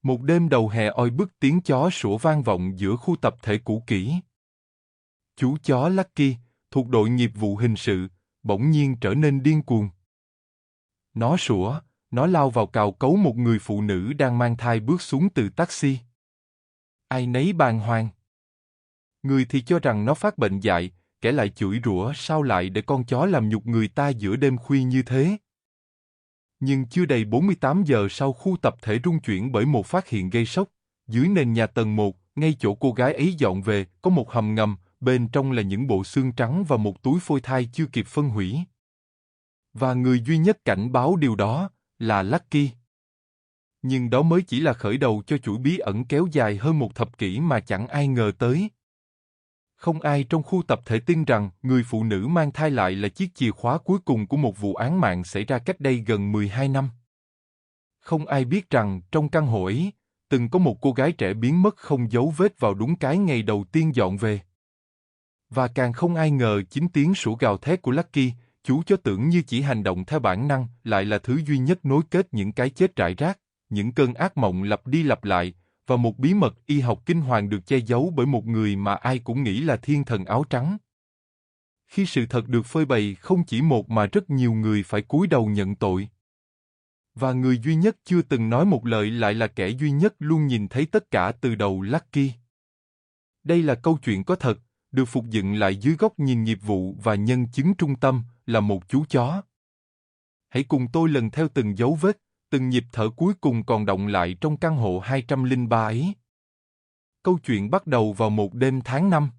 Một đêm đầu hè oi bức, tiếng chó sủa vang vọng giữa khu tập thể cũ kỹ. Chú chó Lucky, thuộc đội nghiệp vụ hình sự, bỗng nhiên trở nên điên cuồng. Nó sủa, nó lao vào cào cấu một người phụ nữ đang mang thai bước xuống từ taxi. Ai nấy bàng hoàng. Người thì cho rằng nó phát bệnh dại, kẻ lại chửi rủa sao lại để con chó làm nhục người ta giữa đêm khuya như thế. Nhưng chưa đầy 48 giờ sau, khu tập thể rung chuyển bởi một phát hiện gây sốc. Dưới nền nhà tầng 1, ngay chỗ cô gái ấy dọn về, có một hầm ngầm, bên trong là những bộ xương trắng và một túi phôi thai chưa kịp phân hủy. Và người duy nhất cảnh báo điều đó là Lucky. Nhưng đó mới chỉ là khởi đầu cho chuỗi bí ẩn kéo dài hơn một thập kỷ mà chẳng ai ngờ tới. Không ai trong khu tập thể tin rằng người phụ nữ mang thai lại là chiếc chìa khóa cuối cùng của một vụ án mạng xảy ra cách đây gần 12 năm. Không ai biết rằng trong căn hộ ấy, từng có một cô gái trẻ biến mất không dấu vết vào đúng cái ngày đầu tiên dọn về. Và càng không ai ngờ chính tiếng sủa gào thét của Lucky, chú chó tưởng như chỉ hành động theo bản năng, lại là thứ duy nhất nối kết những cái chết rải rác, những cơn ác mộng lặp đi lặp lại, và một bí mật y học kinh hoàng được che giấu bởi một người mà ai cũng nghĩ là thiên thần áo trắng. Khi sự thật được phơi bày, không chỉ một mà rất nhiều người phải cúi đầu nhận tội. Và người duy nhất chưa từng nói một lời lại là kẻ duy nhất luôn nhìn thấy tất cả từ đầu, Lucky. Đây là câu chuyện có thật, được phục dựng lại dưới góc nhìn nghiệp vụ và nhân chứng trung tâm, là một chú chó. Hãy cùng tôi lần theo từng dấu vết, từng nhịp thở cuối cùng còn đọng lại trong căn hộ 203 ấy. Câu chuyện bắt đầu vào một đêm tháng 5.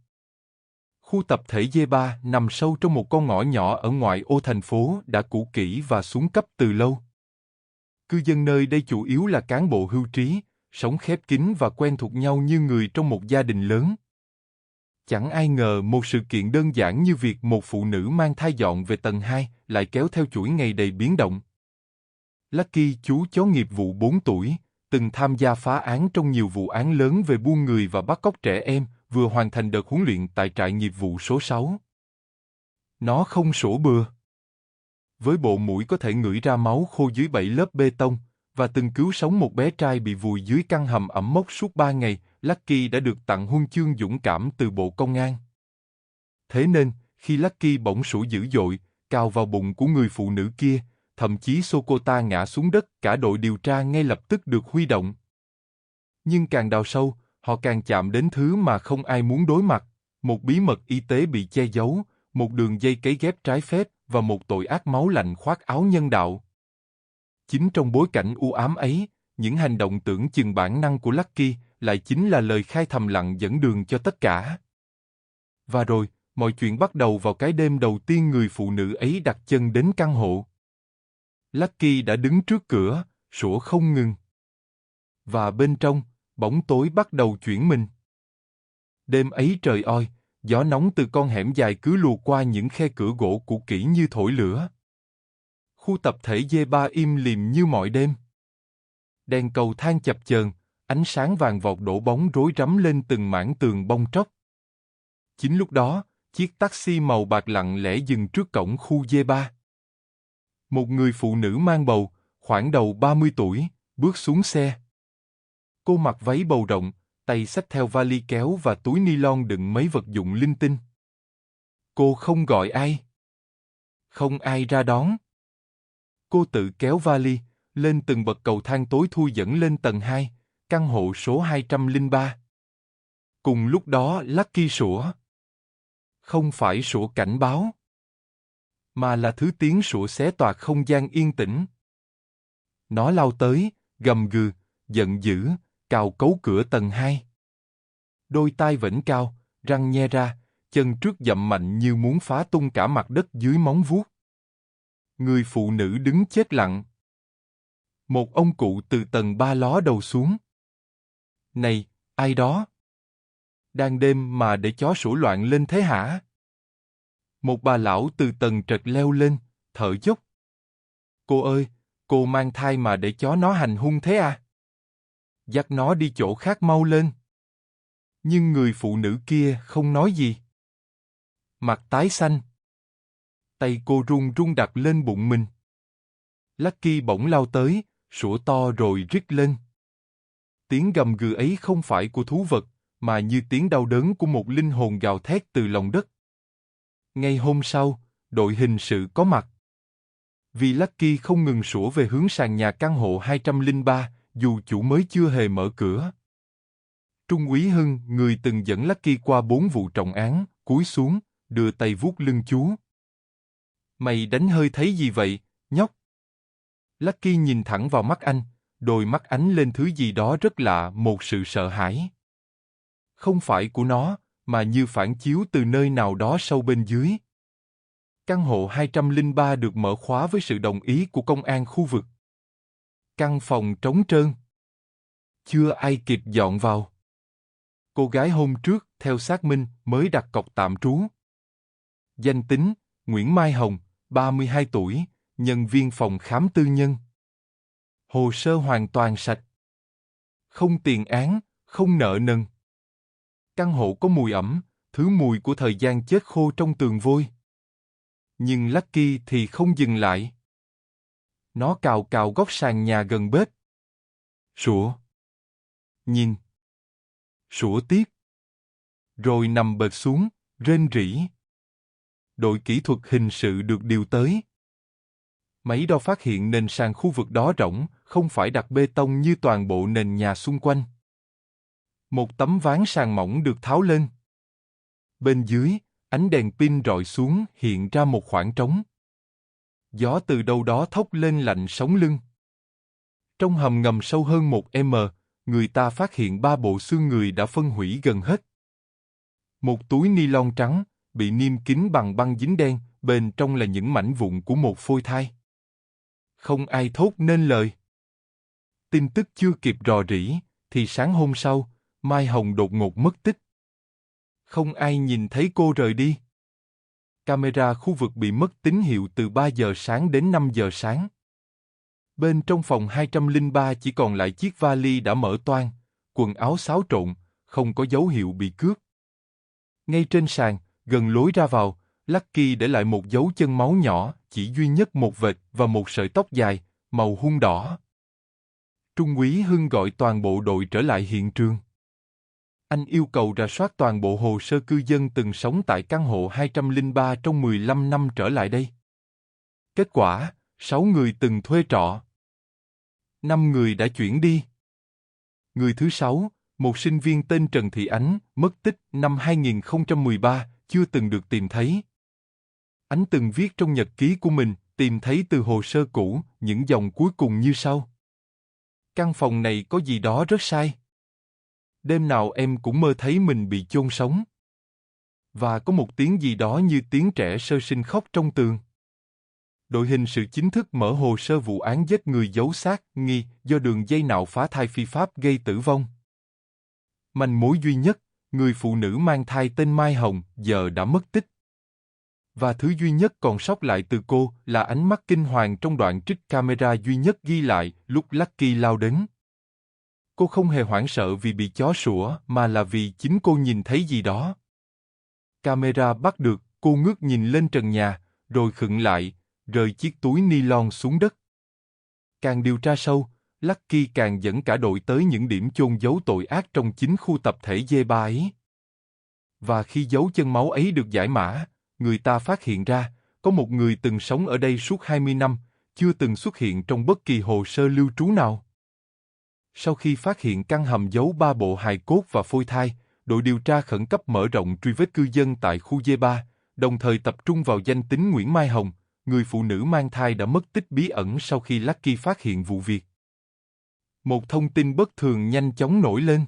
Khu tập thể D3 nằm sâu trong một con ngõ nhỏ ở ngoại ô thành phố, đã cũ kỹ và xuống cấp từ lâu. Cư dân nơi đây chủ yếu là cán bộ hưu trí, sống khép kín và quen thuộc nhau như người trong một gia đình lớn. Chẳng ai ngờ một sự kiện đơn giản như việc một phụ nữ mang thai dọn về tầng 2 lại kéo theo chuỗi ngày đầy biến động. Lucky, chú chó nghiệp vụ 4 tuổi, từng tham gia phá án trong nhiều vụ án lớn về buôn người và bắt cóc trẻ em, vừa hoàn thành đợt huấn luyện tại trại nghiệp vụ số 6. Nó không sủa bừa. Với bộ mũi có thể ngửi ra máu khô dưới 7 lớp bê tông, và từng cứu sống một bé trai bị vùi dưới căn hầm ẩm mốc suốt 3 ngày, Lucky đã được tặng huân chương dũng cảm từ Bộ Công an. Thế nên, khi Lucky bỗng sủa dữ dội, cào vào bụng của người phụ nữ kia, thậm chí xô cô ta ngã xuống đất, cả đội điều tra ngay lập tức được huy động. Nhưng càng đào sâu, họ càng chạm đến thứ mà không ai muốn đối mặt, một bí mật y tế bị che giấu, một đường dây cấy ghép trái phép và một tội ác máu lạnh khoác áo nhân đạo. Chính trong bối cảnh u ám ấy, những hành động tưởng chừng bản năng của Lucky lại chính là lời khai thầm lặng dẫn đường cho tất cả. Và rồi, mọi chuyện bắt đầu vào cái đêm đầu tiên người phụ nữ ấy đặt chân đến căn hộ. Lucky đã đứng trước cửa, sủa không ngừng. Và bên trong, bóng tối bắt đầu chuyển mình. Đêm ấy trời oi, gió nóng từ con hẻm dài cứ lùa qua những khe cửa gỗ cũ kỹ như thổi lửa. Khu tập thể D3 im lìm như mọi đêm. Đèn cầu thang chập chờn, ánh sáng vàng vọt đổ bóng rối rắm lên từng mảng tường bong tróc. Chính lúc đó, chiếc taxi màu bạc lặng lẽ dừng trước cổng khu D3. Một người phụ nữ mang bầu, khoảng đầu 30 tuổi, bước xuống xe. Cô mặc váy bầu rộng, tay xách theo vali kéo và túi ni lông đựng mấy vật dụng linh tinh. Cô không gọi ai. Không ai ra đón. Cô tự kéo vali, lên từng bậc cầu thang tối thui dẫn lên tầng 2, căn hộ số 203. Cùng lúc đó Lucky sủa. Không phải sủa cảnh báo, mà là thứ tiếng sủa xé toạc không gian yên tĩnh. Nó lao tới, gầm gừ, giận dữ, cào cấu cửa tầng 2. Đôi tai vểnh cao, răng nhe ra, chân trước dậm mạnh như muốn phá tung cả mặt đất dưới móng vuốt. Người phụ nữ đứng chết lặng. Một ông cụ từ tầng 3 ló đầu xuống. Này, ai đó? Đang đêm mà để chó sủa loạn lên thế hả? Một bà lão từ tầng trệt leo lên, thở dốc. Cô ơi, cô mang thai mà để chó nó hành hung thế à? Dắt nó đi chỗ khác mau lên. Nhưng người phụ nữ kia không nói gì. Mặt tái xanh. Tay cô run run đặt lên bụng mình. Lucky bỗng lao tới, sủa to rồi rít lên. Tiếng gầm gừ ấy không phải của thú vật, mà như tiếng đau đớn của một linh hồn gào thét từ lòng đất. Ngay hôm sau, đội hình sự có mặt. Vì Lucky không ngừng sủa về hướng sàn nhà căn hộ 203, dù chủ mới chưa hề mở cửa. Trung úy Hưng, người từng dẫn Lucky qua 4 vụ trọng án, cúi xuống, đưa tay vuốt lưng chú. Mày đánh hơi thấy gì vậy, nhóc? Lucky nhìn thẳng vào mắt anh, đôi mắt ánh lên thứ gì đó rất lạ, một sự sợ hãi. Không phải của nó, mà như phản chiếu từ nơi nào đó sâu bên dưới. Căn hộ 203 được mở khóa với sự đồng ý của công an khu vực. Căn phòng trống trơn. Chưa ai kịp dọn vào. Cô gái hôm trước, theo xác minh, mới đặt cọc tạm trú. Danh tính, Nguyễn Mai Hồng, 32 tuổi, nhân viên phòng khám tư nhân. Hồ sơ hoàn toàn sạch. Không tiền án, không nợ nần. Căn hộ có mùi ẩm, thứ mùi của thời gian chết khô trong tường vôi. Nhưng Lucky thì không dừng lại. Nó cào cào góc sàn nhà gần bếp. Sủa. Nhìn. Sủa tiếp. Rồi nằm bệt xuống, rên rỉ. Đội kỹ thuật hình sự được điều tới. Máy đo phát hiện nền sàn khu vực đó rỗng, không phải đặt bê tông như toàn bộ nền nhà xung quanh. Một tấm ván sàn mỏng được tháo lên. Bên dưới, ánh đèn pin rọi xuống hiện ra một khoảng trống. Gió từ đâu đó thốc lên lạnh sống lưng. Trong hầm ngầm sâu hơn 1 m, người ta phát hiện 3 bộ xương người đã phân hủy gần hết. Một túi ni lông trắng, bị niêm kín bằng băng dính đen, bên trong là những mảnh vụn của một phôi thai. Không ai thốt nên lời. Tin tức chưa kịp rò rỉ, thì sáng hôm sau, Mai Hồng đột ngột mất tích. Không ai nhìn thấy cô rời đi. Camera khu vực bị mất tín hiệu từ 3 giờ sáng đến 5 giờ sáng. Bên trong phòng 203 chỉ còn lại chiếc vali đã mở toang, quần áo xáo trộn, không có dấu hiệu bị cướp. Ngay trên sàn, gần lối ra vào, Lucky để lại một dấu chân máu nhỏ, chỉ duy nhất một vệt và một sợi tóc dài, màu hun đỏ. Trung úy Hưng gọi toàn bộ đội trở lại hiện trường. Anh yêu cầu rà soát toàn bộ hồ sơ cư dân từng sống tại căn hộ 203 trong 15 năm trở lại đây. Kết quả, 6 người từng thuê trọ. 5 người đã chuyển đi. Người thứ 6, một sinh viên tên Trần Thị Ánh, mất tích năm 2013, chưa từng được tìm thấy. Ánh từng viết trong nhật ký của mình, tìm thấy từ hồ sơ cũ, những dòng cuối cùng như sau. Căn phòng này có gì đó rất sai. Đêm nào em cũng mơ thấy mình bị chôn sống. Và có một tiếng gì đó như tiếng trẻ sơ sinh khóc trong tường. Đội hình sự chính thức mở hồ sơ vụ án giết người giấu xác nghi do đường dây nạo phá thai phi pháp gây tử vong. Manh mối duy nhất, người phụ nữ mang thai tên Mai Hồng giờ đã mất tích. Và thứ duy nhất còn sót lại từ cô là ánh mắt kinh hoàng trong đoạn trích camera duy nhất ghi lại lúc Lucky lao đến. Cô không hề hoảng sợ vì bị chó sủa mà là vì chính cô nhìn thấy gì đó. Camera bắt được, cô ngước nhìn lên trần nhà, rồi khựng lại, rời chiếc túi ni lông xuống đất. Càng điều tra sâu, Lucky càng dẫn cả đội tới những điểm chôn giấu tội ác trong chính khu tập thể D3 ấy. Và khi dấu chân máu ấy được giải mã, người ta phát hiện ra, có một người từng sống ở đây suốt 20 năm, chưa từng xuất hiện trong bất kỳ hồ sơ lưu trú nào. Sau khi phát hiện căn hầm giấu 3 bộ hài cốt và phôi thai, đội điều tra khẩn cấp mở rộng truy vết cư dân tại khu D3, đồng thời tập trung vào danh tính Nguyễn Mai Hồng, người phụ nữ mang thai đã mất tích bí ẩn sau khi Lucky phát hiện vụ việc. Một thông tin bất thường nhanh chóng nổi lên.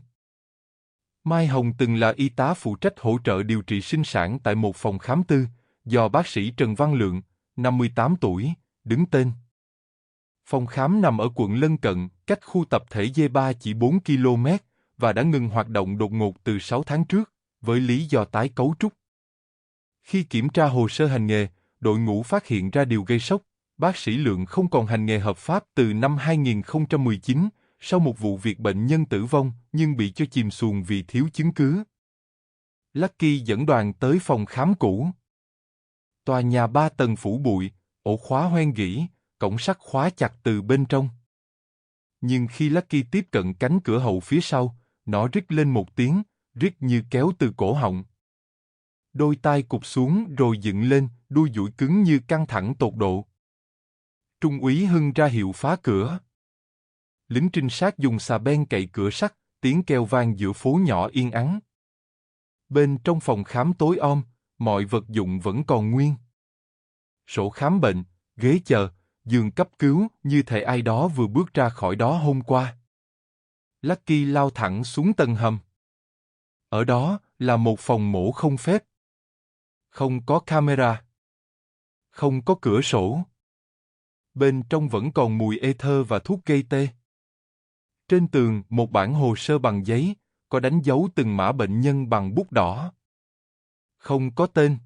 Mai Hồng từng là y tá phụ trách hỗ trợ điều trị sinh sản tại một phòng khám tư, do bác sĩ Trần Văn Lượng, 58 tuổi, đứng tên. Phòng khám nằm ở quận lân cận, cách khu tập thể D3 chỉ 4 km, và đã ngừng hoạt động đột ngột từ 6 tháng trước, với lý do tái cấu trúc. Khi kiểm tra hồ sơ hành nghề, đội ngũ phát hiện ra điều gây sốc, bác sĩ Lượng không còn hành nghề hợp pháp từ năm 2019, sau một vụ việc bệnh nhân tử vong nhưng bị cho chìm xuồng vì thiếu chứng cứ. Lucky dẫn đoàn tới phòng khám cũ. Tòa nhà 3 tầng phủ bụi, ổ khóa hoen gỉ, cổng sắt khóa chặt từ bên trong. Nhưng khi Lucky tiếp cận cánh cửa hậu phía sau, nó rít lên một tiếng, rít như kéo từ cổ họng. Đôi tai cụp xuống rồi dựng lên, đuôi duỗi cứng như căng thẳng tột độ. Trung úy Hưng ra hiệu phá cửa. Lính trinh sát dùng xà beng cậy cửa sắt, tiếng kêu vang giữa phố nhỏ yên ắng. Bên trong phòng khám tối om, mọi vật dụng vẫn còn nguyên. Sổ khám bệnh, ghế chờ, giường cấp cứu như thể ai đó vừa bước ra khỏi đó hôm qua. Lucky lao thẳng xuống tầng hầm. Ở đó là một phòng mổ không phép. Không có camera. Không có cửa sổ. Bên trong vẫn còn mùi ether và thuốc gây tê. Trên tường một bản hồ sơ bằng giấy, có đánh dấu từng mã bệnh nhân bằng bút đỏ. Không có tên.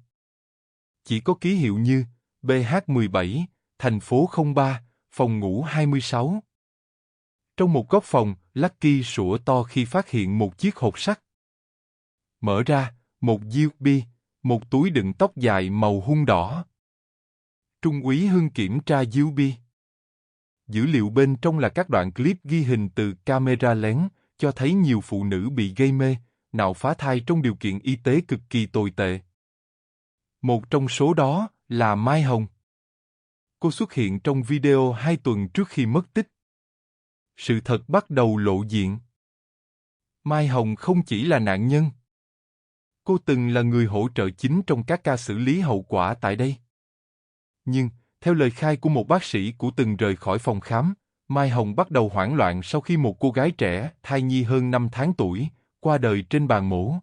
Chỉ có ký hiệu như BH17, thành phố 03, phòng ngủ 26. Trong một góc phòng, Lucky sủa to khi phát hiện một chiếc hộp sắt. Mở ra, một USB, một túi đựng tóc dài màu hun đỏ. Trung úy Hưng kiểm tra USB. Dữ liệu bên trong là các đoạn clip ghi hình từ camera lén, cho thấy nhiều phụ nữ bị gây mê, nạo phá thai trong điều kiện y tế cực kỳ tồi tệ. Một trong số đó là Mai Hồng. Cô xuất hiện trong video 2 tuần trước khi mất tích. Sự thật bắt đầu lộ diện. Mai Hồng không chỉ là nạn nhân. Cô từng là người hỗ trợ chính trong các ca xử lý hậu quả tại đây. Nhưng, theo lời khai của một bác sĩ của từng rời khỏi phòng khám, Mai Hồng bắt đầu hoảng loạn sau khi một cô gái trẻ, thai nhi hơn 5 tháng tuổi, qua đời trên bàn mổ.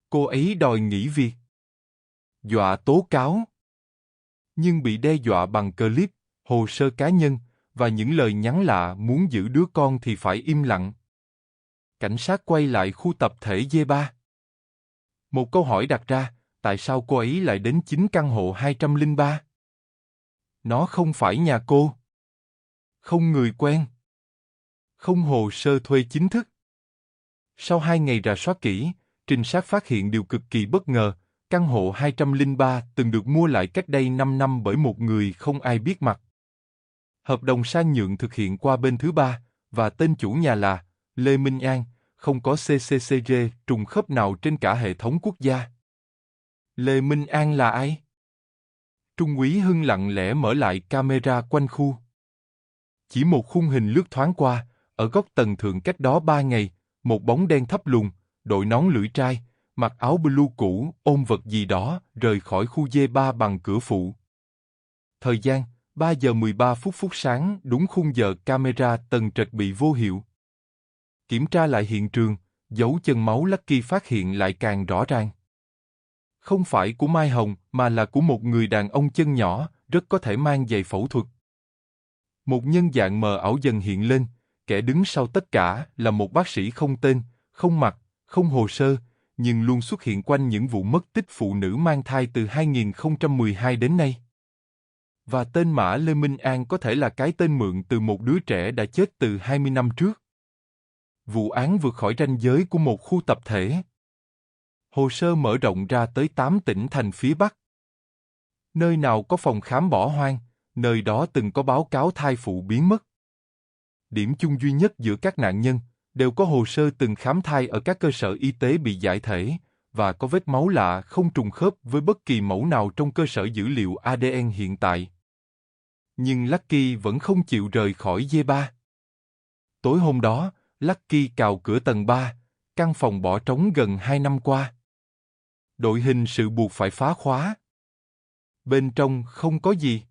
Cô ấy đòi nghỉ việc. Dọa tố cáo. Nhưng bị đe dọa bằng clip, hồ sơ cá nhân, và những lời nhắn lạ muốn giữ đứa con thì phải im lặng. Cảnh sát quay lại khu tập thể D3. Một câu hỏi đặt ra, tại sao cô ấy lại đến chính căn hộ 203? Nó không phải nhà cô. Không người quen. Không hồ sơ thuê chính thức. Sau 2 ngày rà soát kỹ, trinh sát phát hiện điều cực kỳ bất ngờ, căn hộ 203 từng được mua lại cách đây 5 năm bởi một người không ai biết mặt. Hợp đồng sang nhượng thực hiện qua bên thứ ba, và tên chủ nhà là Lê Minh An, không có CCCG trùng khớp nào trên cả hệ thống quốc gia. Lê Minh An là ai? Trung úy Hưng lặng lẽ mở lại camera quanh khu. Chỉ một khung hình lướt thoáng qua, ở góc tầng thượng cách đó 3 ngày, một bóng đen thấp lùn, đội nón lưỡi trai, mặc áo blue cũ, ôm vật gì đó, rời khỏi khu D3 bằng cửa phụ. Thời gian, 3 giờ 13 phút sáng, đúng khung giờ camera tầng trệt bị vô hiệu. Kiểm tra lại hiện trường, dấu chân máu Lucky phát hiện lại càng rõ ràng. Không phải của Mai Hồng, mà là của một người đàn ông chân nhỏ, rất có thể mang giày phẫu thuật. Một nhân dạng mờ ảo dần hiện lên, kẻ đứng sau tất cả là một bác sĩ không tên, không mặt, không hồ sơ, nhưng luôn xuất hiện quanh những vụ mất tích phụ nữ mang thai từ 2012 đến nay. Và tên Mã Lê Minh An có thể là cái tên mượn từ một đứa trẻ đã chết từ 20 năm trước. Vụ án vượt khỏi ranh giới của một khu tập thể. Hồ sơ mở rộng ra tới 8 tỉnh thành phía Bắc. Nơi nào có phòng khám bỏ hoang, nơi đó từng có báo cáo thai phụ biến mất. Điểm chung duy nhất giữa các nạn nhân, đều có hồ sơ từng khám thai ở các cơ sở y tế bị giải thể, và có vết máu lạ không trùng khớp với bất kỳ mẫu nào trong cơ sở dữ liệu ADN hiện tại. Nhưng Lucky vẫn không chịu rời khỏi D3. Tối hôm đó, Lucky cào cửa tầng 3, căn phòng bỏ trống gần 2 năm qua. Đội hình sự buộc phải phá khóa. Bên trong không có gì.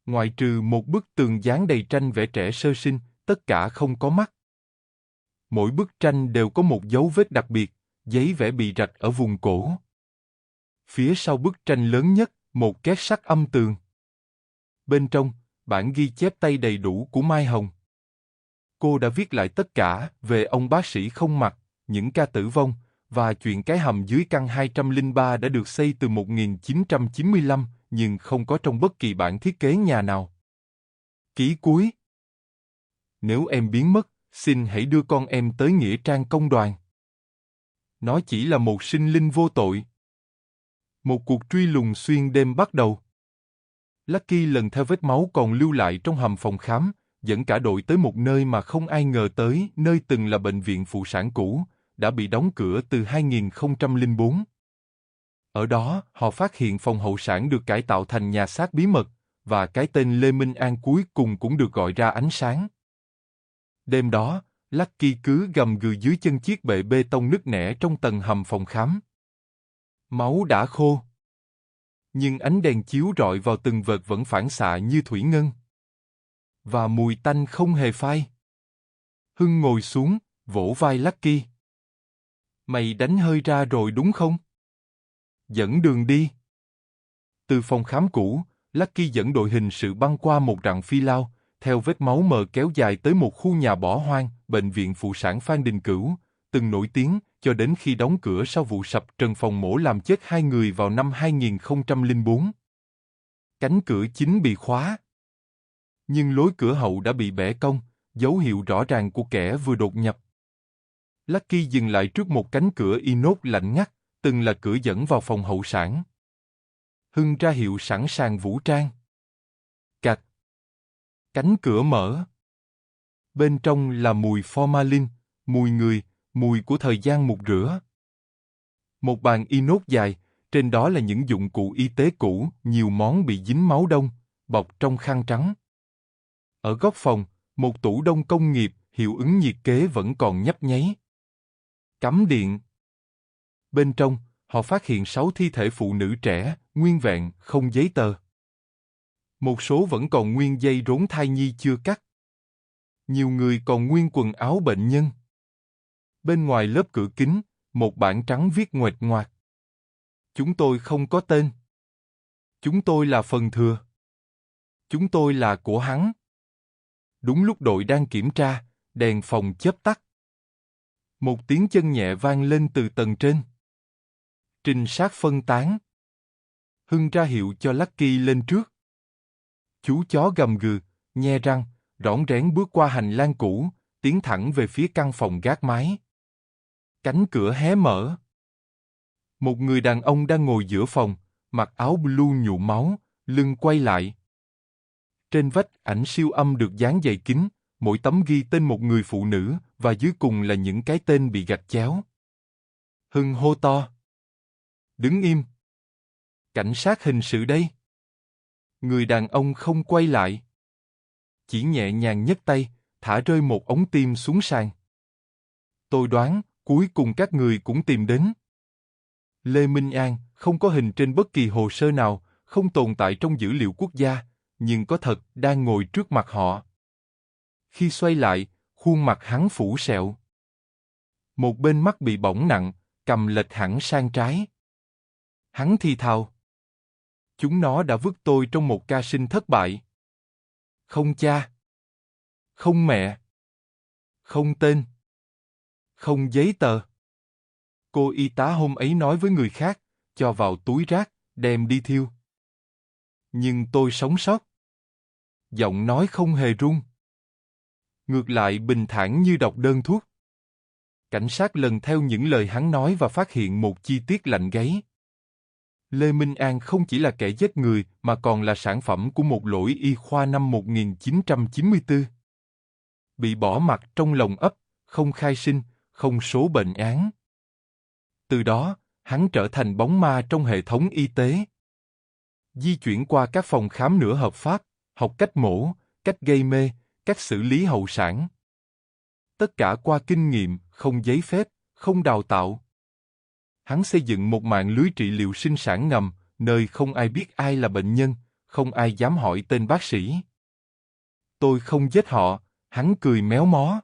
Ngoại trừ một bức tường dán đầy tranh vẽ trẻ sơ sinh, tất cả không có mắt. Mỗi bức tranh đều có một dấu vết đặc biệt, giấy vẽ bị rạch ở vùng cổ. Phía sau bức tranh lớn nhất, một két sắt âm tường. Bên trong, bản ghi chép tay đầy đủ của Mai Hồng. Cô đã viết lại tất cả về ông bác sĩ không mặt, những ca tử vong, và chuyện cái hầm dưới căn 203 đã được xây từ 1995, nhưng không có trong bất kỳ bản thiết kế nhà nào. Ký cuối. Nếu em biến mất, xin hãy đưa con em tới Nghĩa Trang Công đoàn. Nó chỉ là một sinh linh vô tội. Một cuộc truy lùng xuyên đêm bắt đầu. Lucky lần theo vết máu còn lưu lại trong hầm phòng khám, dẫn cả đội tới một nơi mà không ai ngờ tới, nơi từng là bệnh viện phụ sản cũ, đã bị đóng cửa từ 2004. Ở đó, họ phát hiện phòng hậu sản được cải tạo thành nhà xác bí mật, và cái tên Lê Minh An cuối cùng cũng được gọi ra ánh sáng. Đêm đó, Lucky cứ gầm gừ dưới chân chiếc bệ bê tông nứt nẻ trong tầng hầm phòng khám. Máu đã khô, nhưng ánh đèn chiếu rọi vào từng vệt vẫn phản xạ như thủy ngân. Và mùi tanh không hề phai. Hưng ngồi xuống, vỗ vai Lucky. Mày đánh hơi ra rồi đúng không? Dẫn đường đi. Từ phòng khám cũ, Lucky dẫn đội hình sự băng qua một rặng phi lao, theo vết máu mờ kéo dài tới một khu nhà bỏ hoang, bệnh viện phụ sản Phan Đình Cửu, từng nổi tiếng, cho đến khi đóng cửa sau vụ sập trần phòng mổ làm chết 2 người vào năm 2004. Cánh cửa chính bị khóa. Nhưng lối cửa hậu đã bị bẻ cong, dấu hiệu rõ ràng của kẻ vừa đột nhập. Lucky dừng lại trước một cánh cửa inox lạnh ngắt, từng là cửa dẫn vào phòng hậu sản. Hưng ra hiệu sẵn sàng vũ trang. Cạch. Cánh cửa mở. Bên trong là mùi formalin, mùi người, mùi của thời gian mục rửa. Một bàn inox dài, trên đó là những dụng cụ y tế cũ, nhiều món bị dính máu đông, bọc trong khăn trắng. Ở góc phòng, một tủ đông công nghiệp, hiệu ứng nhiệt kế vẫn còn nhấp nháy. Cắm điện. Bên trong, họ phát hiện 6 thi thể phụ nữ trẻ, nguyên vẹn, không giấy tờ. Một số vẫn còn nguyên dây rốn thai nhi chưa cắt. Nhiều người còn nguyên quần áo bệnh nhân. Bên ngoài lớp cửa kính, một bảng trắng viết nguệch ngoạc. Chúng tôi không có tên. Chúng tôi là phần thừa. Chúng tôi là của hắn. Đúng lúc đội đang kiểm tra, đèn phòng chớp tắt. Một tiếng chân nhẹ vang lên từ tầng trên. Trinh sát phân tán. Hưng ra hiệu cho Lucky lên trước. Chú chó gầm gừ, nhe răng, rõn rẽn bước qua hành lang cũ, tiến thẳng về phía căn phòng gác mái. Cánh cửa hé mở. Một người đàn ông đang ngồi giữa phòng, mặc áo blue nhuộm máu, lưng quay lại. Trên vách ảnh siêu âm được dán dày kín, mỗi tấm ghi tên một người phụ nữ, và dưới cùng là những cái tên bị gạch chéo. Hưng hô to. Đứng im. Cảnh sát hình sự đây. Người đàn ông không quay lại. Chỉ nhẹ nhàng nhấc tay, thả rơi một ống tim xuống sàn. Tôi đoán, cuối cùng các người cũng tìm đến. Lê Minh An, không có hình trên bất kỳ hồ sơ nào, không tồn tại trong dữ liệu quốc gia, nhưng có thật, đang ngồi trước mặt họ. Khi xoay lại, khuôn mặt hắn phủ sẹo. Một bên mắt bị bỏng nặng, cầm lệch hẳn sang trái. Hắn thì thào. Chúng nó đã vứt tôi trong một ca sinh thất bại. Không cha. Không mẹ. Không tên. Không giấy tờ. Cô y tá hôm ấy nói với người khác, cho vào túi rác, đem đi thiêu. Nhưng tôi sống sót. Giọng nói không hề run. Ngược lại bình thản như đọc đơn thuốc. Cảnh sát lần theo những lời hắn nói và phát hiện một chi tiết lạnh gáy. Lê Minh An không chỉ là kẻ giết người mà còn là sản phẩm của một lỗi y khoa năm 1994. Bị bỏ mặc trong lồng ấp, không khai sinh, không số bệnh án. Từ đó, hắn trở thành bóng ma trong hệ thống y tế. Di chuyển qua các phòng khám nửa hợp pháp, học cách mổ, cách gây mê, cách xử lý hậu sản. Tất cả qua kinh nghiệm, không giấy phép, không đào tạo. Hắn xây dựng một mạng lưới trị liệu sinh sản ngầm, nơi không ai biết ai là bệnh nhân, không ai dám hỏi tên bác sĩ. Tôi không giết họ, hắn cười méo mó.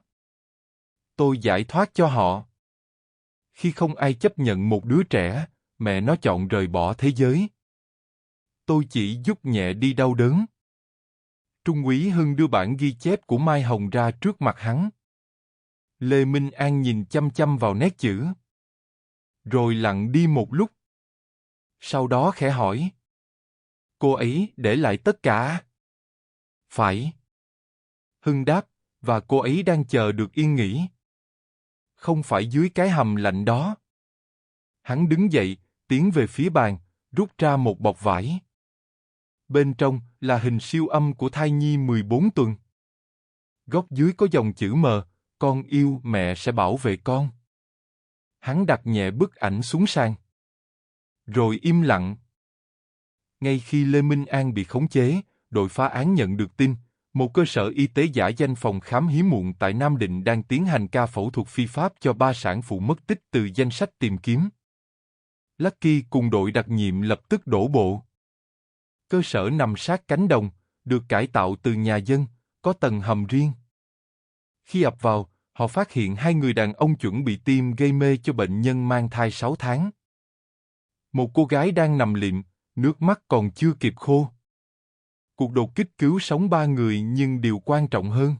Tôi giải thoát cho họ. Khi không ai chấp nhận một đứa trẻ, mẹ nó chọn rời bỏ thế giới. Tôi chỉ giúp nhẹ đi đau đớn. Trung úy Hưng đưa bản ghi chép của Mai Hồng ra trước mặt hắn. Lê Minh An nhìn chăm chăm vào nét chữ. Rồi lặng đi một lúc. Sau đó khẽ hỏi. Cô ấy để lại tất cả. Phải. Hưng đáp, và cô ấy đang chờ được yên nghỉ. Không phải dưới cái hầm lạnh đó. Hắn đứng dậy, tiến về phía bàn, rút ra một bọc vải. Bên trong là hình siêu âm của thai nhi 14 tuần. Góc dưới có dòng chữ M, con yêu mẹ sẽ bảo vệ con. Hắn đặt nhẹ bức ảnh xuống sàn. Rồi im lặng. Ngay khi Lê Minh An bị khống chế, đội phá án nhận được tin, một cơ sở y tế giả danh phòng khám hiếm muộn tại Nam Định đang tiến hành ca phẫu thuật phi pháp cho 3 sản phụ mất tích từ danh sách tìm kiếm. Lucky cùng đội đặc nhiệm lập tức đổ bộ. Cơ sở nằm sát cánh đồng, được cải tạo từ nhà dân, có tầng hầm riêng. Khi ập vào, họ phát hiện 2 người đàn ông chuẩn bị tiêm gây mê cho bệnh nhân mang thai 6 tháng. Một cô gái đang nằm liệm, nước mắt còn chưa kịp khô. Cuộc đột kích cứu sống 3 người nhưng điều quan trọng hơn.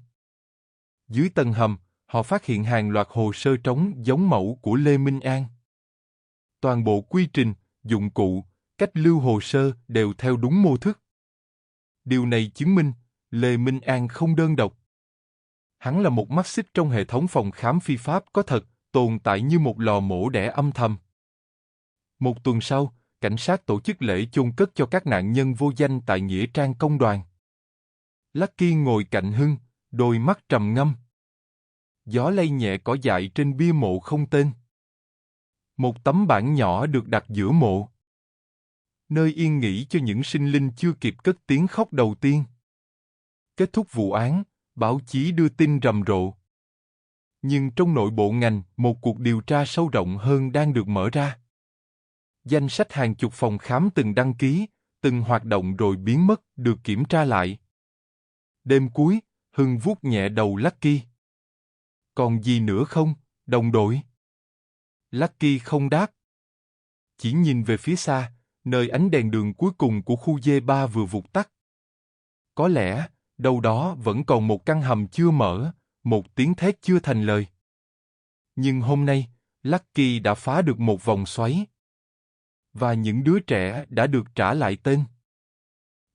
Dưới tầng hầm, họ phát hiện hàng loạt hồ sơ trống giống mẫu của Lê Minh An. Toàn bộ quy trình, dụng cụ, cách lưu hồ sơ đều theo đúng mô thức. Điều này chứng minh, Lê Minh An không đơn độc. Hắn là một mắt xích trong hệ thống phòng khám phi pháp có thật, tồn tại như một lò mổ đẻ âm thầm. Một tuần sau, cảnh sát tổ chức lễ chôn cất cho các nạn nhân vô danh tại Nghĩa trang công đoàn. Lucky ngồi cạnh Hưng, đôi mắt trầm ngâm. Gió lay nhẹ cỏ dại trên bia mộ không tên. Một tấm bảng nhỏ được đặt giữa mộ. Nơi yên nghỉ cho những sinh linh chưa kịp cất tiếng khóc đầu tiên. Kết thúc vụ án, báo chí đưa tin rầm rộ. Nhưng trong nội bộ ngành, một cuộc điều tra sâu rộng hơn đang được mở ra. Danh sách hàng chục phòng khám từng đăng ký, từng hoạt động rồi biến mất, được kiểm tra lại. Đêm cuối, Hưng vuốt nhẹ đầu Lucky. Còn gì nữa không, đồng đội? Lucky không đáp. Chỉ nhìn về phía xa, nơi ánh đèn đường cuối cùng của khu D3 vừa vụt tắt. Có lẽ, đâu đó vẫn còn một căn hầm chưa mở, một tiếng thét chưa thành lời. Nhưng hôm nay, Lucky đã phá được một vòng xoáy. Và những đứa trẻ đã được trả lại tên.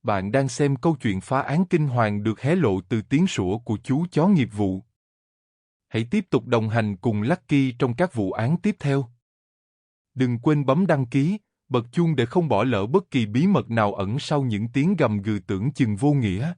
Bạn đang xem câu chuyện phá án kinh hoàng được hé lộ từ tiếng sủa của chú chó nghiệp vụ. Hãy tiếp tục đồng hành cùng Lucky trong các vụ án tiếp theo. Đừng quên bấm đăng ký, bật chuông để không bỏ lỡ bất kỳ bí mật nào ẩn sau những tiếng gầm gừ tưởng chừng vô nghĩa.